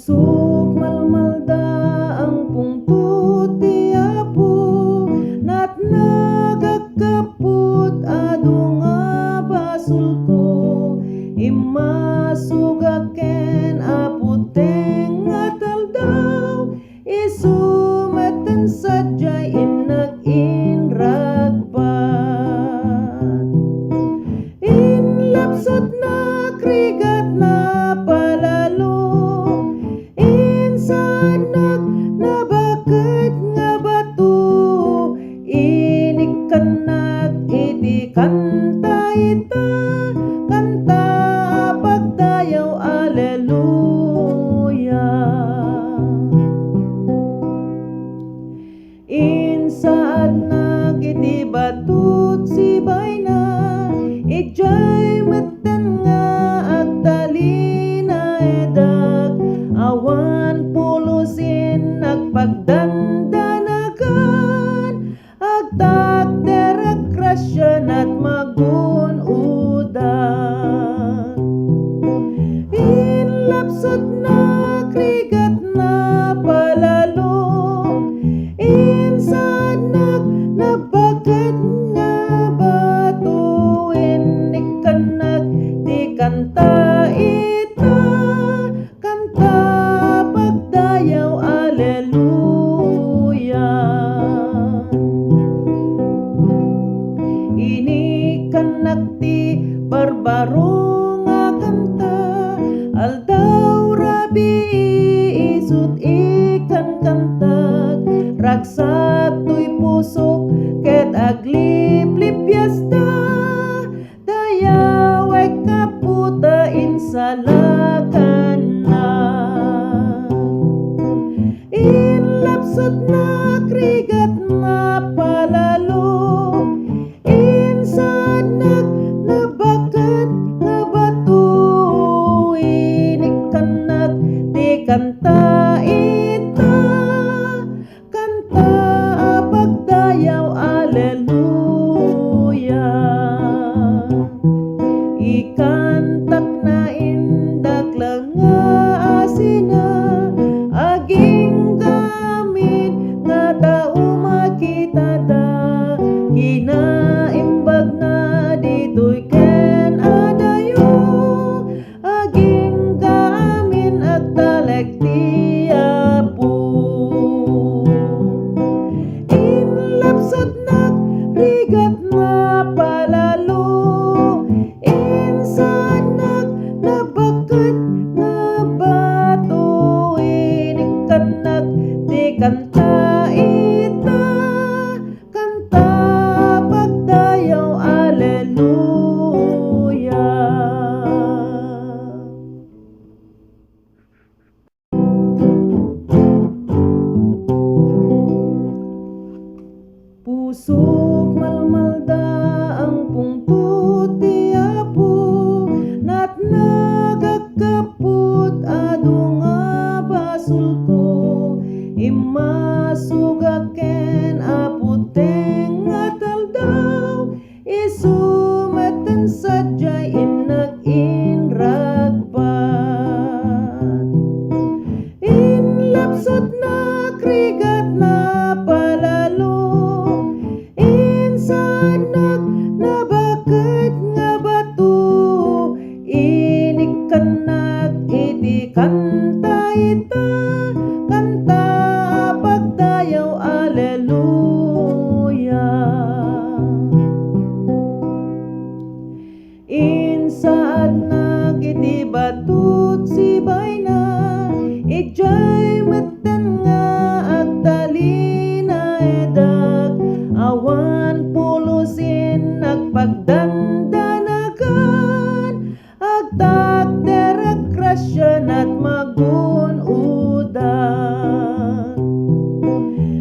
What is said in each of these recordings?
Pusok malmalda ang pungtot ti Apo, nat nagagkaput adu nga basol ko, imasugaken Apo teng nga taldaw, isumatan sadyay inag-inragbat. Inlapsot na krigat na palalo, insanag na bakit nga bato, inikanag iti kanta ita, kanta pagdayaw aleluya. Insaad nag iti batut sibay na, ijay matan nga agdali na edak, awan pulusin nagpagdandanagan, agtakderag krasyan at magunudan. Inlapsot na krigat na palalo, insanag na bakit nga bato, inikanag di kanta ita, kanta pagdayaw aleluya. Inikanag ti barbaro nga kanta, aldaw rabi isut ikan kantag, ragsatoy pusok ket agliplip yasta, dayaway kaputa insalakan na. Inlapsot na krigat na palalo, insanag na bakit nga bato, inikanag di kanta ita, kanta pagdayaw aleluya. Ikantak na indak lang nga asina, aging gamin nga tao makita da, kinaimbag na dito'y ken adayo, aging gamin at talek ti Apo. Inlapsot na rigat na palalo, insanag na bakit nga bato, inikanag di kanta ita, kanta pagdayaw aleluya. Pusok malmalda ang pungtot ti Apo, nat nagagkaput adu nga basol ko, imasugaken Apo teng nga taldaw, isumatan sadyay inag-inragbat. Inlapsot na krigat na palalo, insanag na bakit nga bato, inikanag iti kanta ita, kanta pagdayaw aleluya. Insaad nag iti batut sibay na, ijay matan nga agdali na edak, awan pulusin nagpagdandanagan, agtakderag krasyan at magunudan.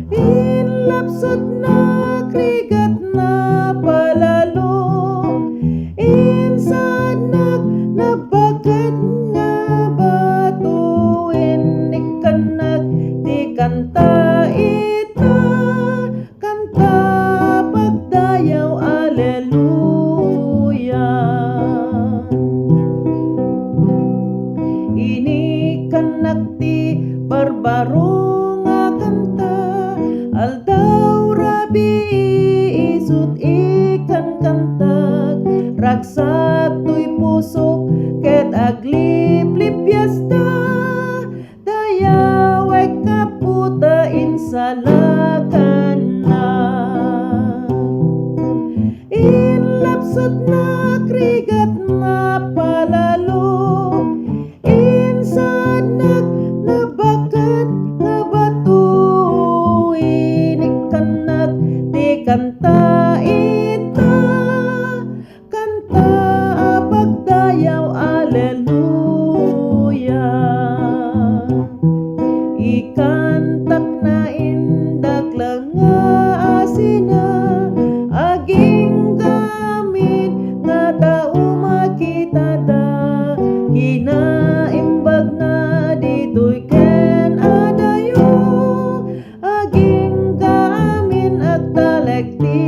Inlapsot na krigat na palalo, insanag na bakit nga bato, inikanag ragsak tuy pusok ket agliplip yasta dayaway kaputa insalakan na inlapsot na krigat na palalo insad nabakat nga bato inikanat di kanta ita kanta pagdayaw aleluya ikantak na indak lang nga asina aging gamit nga tao makita da kinaimbag na dito'y ken adayo aging gamin at talekti